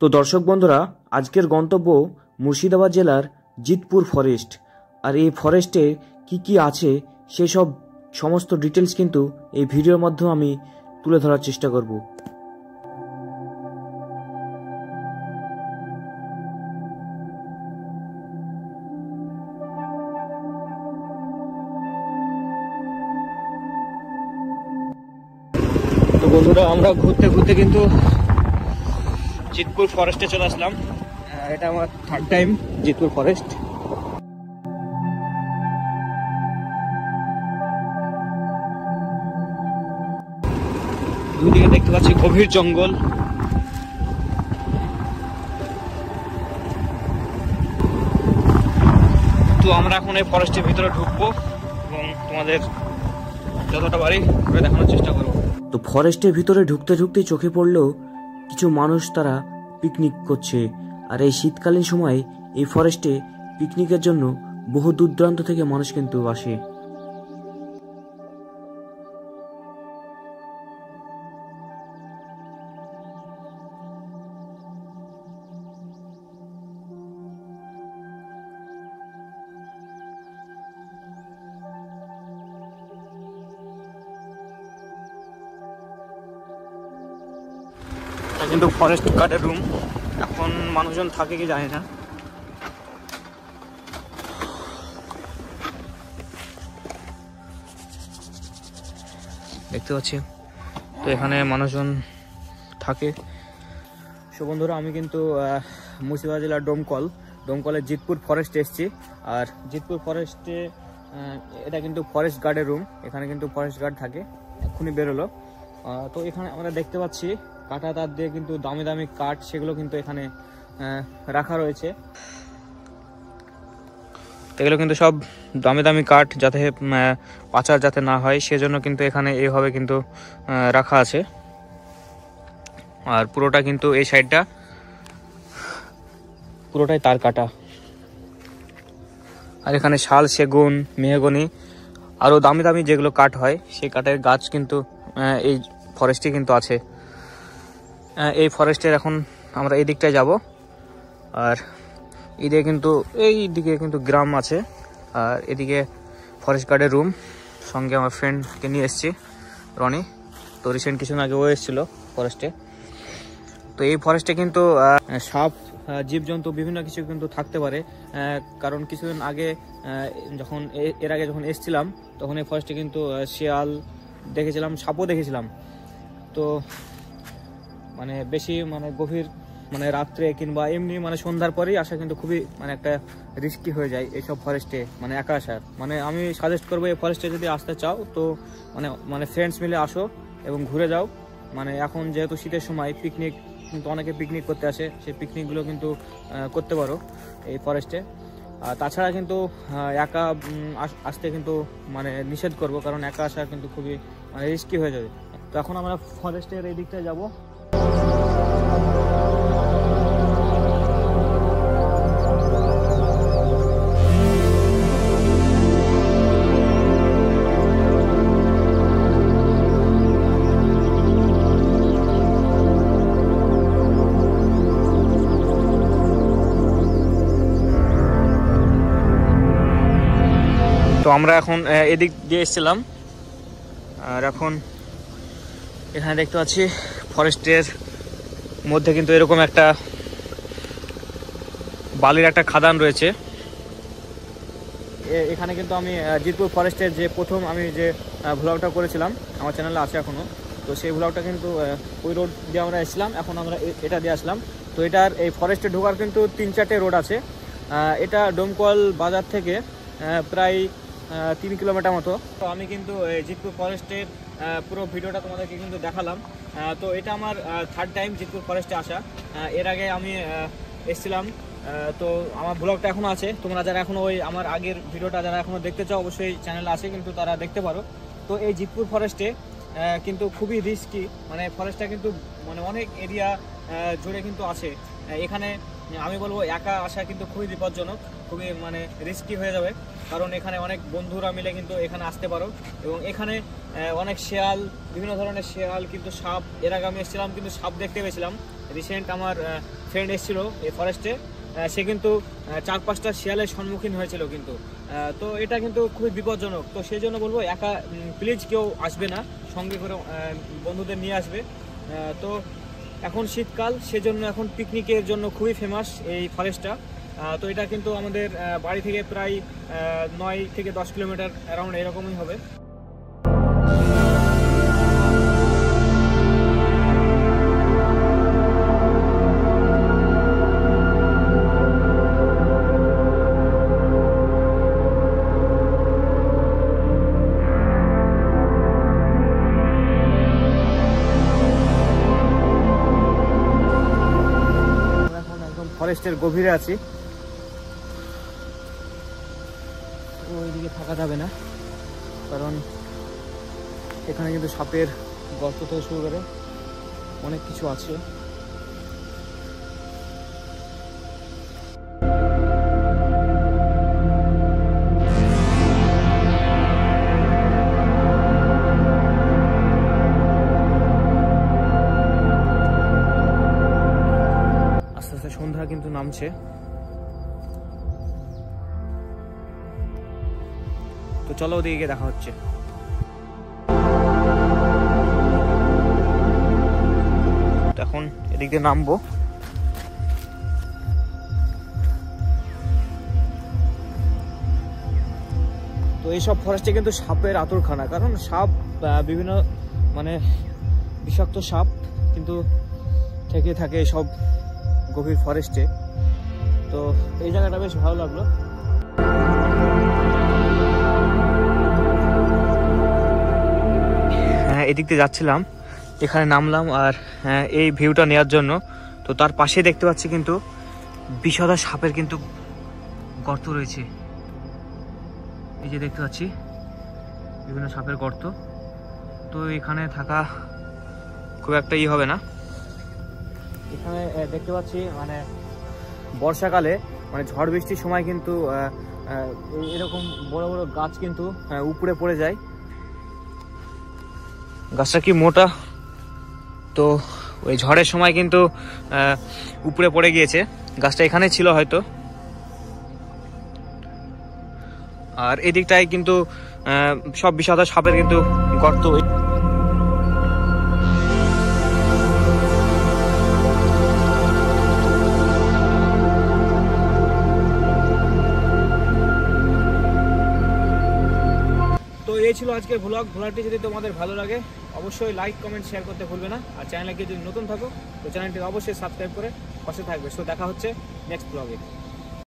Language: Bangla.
তো দর্শক বন্ধুরা, আজকের গন্তব্য মুর্শিদাবাদ জেলার জিতপুর ফরেস্ট। আর এই ফরেস্টে কি আছে সেসব সমস্ত ডিটেলস কিন্তু এই ভিডিওর মাধ্যমে আমি তুলে ধরার চেষ্টা করব। তো বন্ধুরা, আমরা ঘুরতে ঘুরতে কিন্তু জিতপুর ফরেস্টে চলে আসলাম। এটা আমার থার্ড টাইম জিতপুর ফরেস্ট। দুদিকে দেখতে পাচ্ছি গভীর জঙ্গল। তো আমরা এখন এই ফরেস্টের ভিতরে ঢুকবো এবং তোমাদের যতটা পারি ঘুরে দেখানোর চেষ্টা করবো। তো ফরেস্টের ভিতরে ঢুকতে ঢুকতে চোখে পড়লো কিছু মানুষ, তারা পিকনিক করছে। আর এই শীতকালীন সময় এই ফরেস্টে পিকনিকের জন্য বহু দূর দূরান্ত থেকে মানুষ কিন্তু আসে। কিন্তু ফরেস্ট গার্ডের রুম, এখন মানুষজন থাকে কি জানি না। দেখতে পাচ্ছি তো এখানে মানুষজন থাকে। সো বন্ধুরা, আমি কিন্তু মুর্শিদাবাদ জেলার ডোমকলের জিতপুর ফরেস্টে এসেছি। আর জিতপুর ফরেস্টে এটা কিন্তু ফরেস্ট গার্ডের রুম, এখানে কিন্তু ফরেস্ট গার্ড থাকে। এক্ষুনি বেরোলো। তো এখানে আমরা দেখতে পাচ্ছি কাটা তার দিয়ে কিন্তু দামি দামি কাঠ, সেগুলো কিন্তু এখানে রাখা রয়েছে। এগুলো কিন্তু সব দামি দামি কাঠ, যাতে পাচার যাতে না হয় সেজন্য কিন্তু এখানে এইভাবে কিন্তু রাখা আছে। আর পুরোটা কিন্তু এই সাইডটা পুরোটাই তার কাটা। আর এখানে শাল, সেগুন, মেহগনি আরও দামি দামি যেগুলো কাঠ হয় সেই কাঠের গাছ কিন্তু এই ফরেস্টে কিন্তু আছে। এই ফরেস্টের এখন আমরা এই দিকটায় যাব। আর এদিকে কিন্তু এই দিকে কিন্তু গ্রাম আছে। আর এদিকে ফরেস্ট গার্ডের রুম। সঙ্গে আমার ফ্রেন্ডকে নিয়ে এসেছি, রনি। তো রিসেন্ট কিছুদিন আগে ও এসেছিলো ফরেস্টে। তো এই ফরেস্টে কিন্তু সাপ, জীবজন্তু বিভিন্ন কিছু কিন্তু থাকতে পারে। কারণ কিছুদিন আগে এর আগে যখন এসেছিলাম তখন এই ফরেস্টে কিন্তু শিয়াল দেখেছিলাম, সাপও দেখেছিলাম। তো বেশি গভীর রাত্রে কিংবা এমনি সন্ধ্যার পরেই আসা কিন্তু খুবই একটা রিস্কি হয়ে যায় এইসব ফরেস্টে একা আসার। আমি সাজেস্ট করবো এই ফরেস্টে যদি আসতে চাও তো ফ্রেন্ডস মিলে আসো এবং ঘুরে যাও। এখন যেহেতু শীতের সময়, পিকনিক কিন্তু অনেকে পিকনিক করতে আসে, সেই পিকনিকগুলো কিন্তু করতে পারো এই ফরেস্টে। আর তাছাড়া কিন্তু একা আসতে কিন্তু নিষেধ করবো, কারণ একা আসা কিন্তু খুবই রিস্কি হয়ে যাবে। তো এখন আমরা ফরেস্টের এই দিকটায় যাবো। তো আমরা এখন এদিক দিয়ে এসেছিলাম। আর এখন এখানে দেখতে পাচ্ছি ফরেস্টের মধ্যে কিন্তু এরকম একটা বালির একটা খাদান রয়েছে। এখানে কিন্তু আমি জিতপুর ফরেস্টের যে প্রথম আমি যে ভ্লগটা করেছিলাম, আমার চ্যানেলে আছে এখনও। তো সেই ভ্লগটা কিন্তু ওই রোড দিয়ে আমরা এসেছিলাম, এখন আমরা এটা দিয়ে আসলাম। তো এটার এই ফরেস্টে ঢোকার কিন্তু 3-4টে রোড আছে। এটা ডোমকল বাজার থেকে প্রায় 3 কিলোমিটার মতো। তো আমি কিন্তু জিতপুর ফরেস্টের পুরো ভিডিওটা তোমাদেরকে কিন্তু দেখালাম। তো এটা আমার থার্ড টাইম জিতপুর ফরেস্টে আসা। এর আগে আমি এসেছিলাম। তো আমার ব্লগটা এখনও আছে, তোমরা যারা এখনও আমার আগের ভিডিওটা যারা এখনও দেখতে চাও অবশ্যই চ্যানেলে আছে, কিন্তু তারা দেখতে পারো। তো এই জিতপুর ফরেস্টে কিন্তু খুবই রিস্কি, ফরেস্টটা কিন্তু অনেক এরিয়া জুড়ে কিন্তু আছে। এখানে আমি বলবো একা আসা কিন্তু খুবই বিপজ্জনক। খুবই মানে রিস্কি হয়ে যাবে, কারণ এখানে অনেক বন্ধুরা মিলে কিন্তু এখানে আসতে পারো। এবং এখানে অনেক শেয়াল, বিভিন্ন ধরনের শেয়াল, কিন্তু সাপ, এর আগে আমি এসেছিলাম কিন্তু সাপ দেখতে পেয়েছিলাম। রিসেন্ট আমার ফ্রেন্ড এসেছিলো এই ফরেস্টে, সে কিন্তু 4-5টা শিয়ালের সম্মুখীন হয়েছিল কিন্তু। তো এটা কিন্তু খুবই বিপজ্জনক। তো সেই জন্য বলবো একা প্লিজ কেউ আসবে না, সঙ্গে করে বন্ধুদের নিয়ে আসবে। তো এখন শীতকাল, সেজন্য এখন পিকনিকের জন্য খুবই ফেমাস এই ফরেস্টটা। তো এটা কিন্তু আমাদের বাড়ি থেকে প্রায় 9 থেকে 10 কিলোমিটার অ্যারাউন্ড এরকমই হবে। ফরেস্টের গভীরে আছি, ওইদিকে থাকা যাবে না, কারণ এখানে কিন্তু সাপের গর্ত থেকে শুরু করে অনেক কিছু আছে। সন্ধ্যা কিন্তু নামছে, তো চলো ওদিকে দেখা হচ্ছে। এখন এদিক দিয়ে নামবো। তো এইসব ফরেস্টে কিন্তু সাপের আতুরখানা, কারণ সাপ বিভিন্ন মানে বিষাক্ত সাপ কিন্তু থেকে থাকে সব গভীর ফরেস্টে। তো এই জায়গাটা বেশ ভালো লাগলো। হ্যাঁ, এদিক দিয়ে যাচ্ছিলাম, এখানে নামলাম আর এই ভিউটা নেওয়ার জন্য। তো তার পাশে দেখতে পাচ্ছি কিন্তু বিষধর সাপের কিন্তু গর্ত রয়েছে। এই যে দেখতে পাচ্ছি বিভিন্ন সাপের গর্ত। তো এখানে থাকা খুব একটা হবে না। এখানে দেখতে পাচ্ছি মানে বর্ষাকালে মানে ঝড় বৃষ্টির সময় কিন্তু এরকম বড় বড় গাছ কিন্তু উপরে পড়ে যায়। গাছটা কি মোটা, তো ওই ঝড়ের সময় কিন্তু উপরে পড়ে গিয়েছে। গাছটা এখানে ছিল হয়তো। আর এদিকটায় কিন্তু সব বিষধর সাপের কিন্তু গর্ত। তো এই ছিল আজকের ভ্লগটি যদি তোমাদের ভালো লাগে অবশ্যই লাইক, কমেন্ট, শেয়ার করতে ভুলবে না। আর চ্যানেলকে যদি নতুন থাকো তো চ্যানেলটি অবশ্যই সাবস্ক্রাইব করে পাশে থাকবে। সো দেখা হচ্ছে নেক্সট ব্লগে।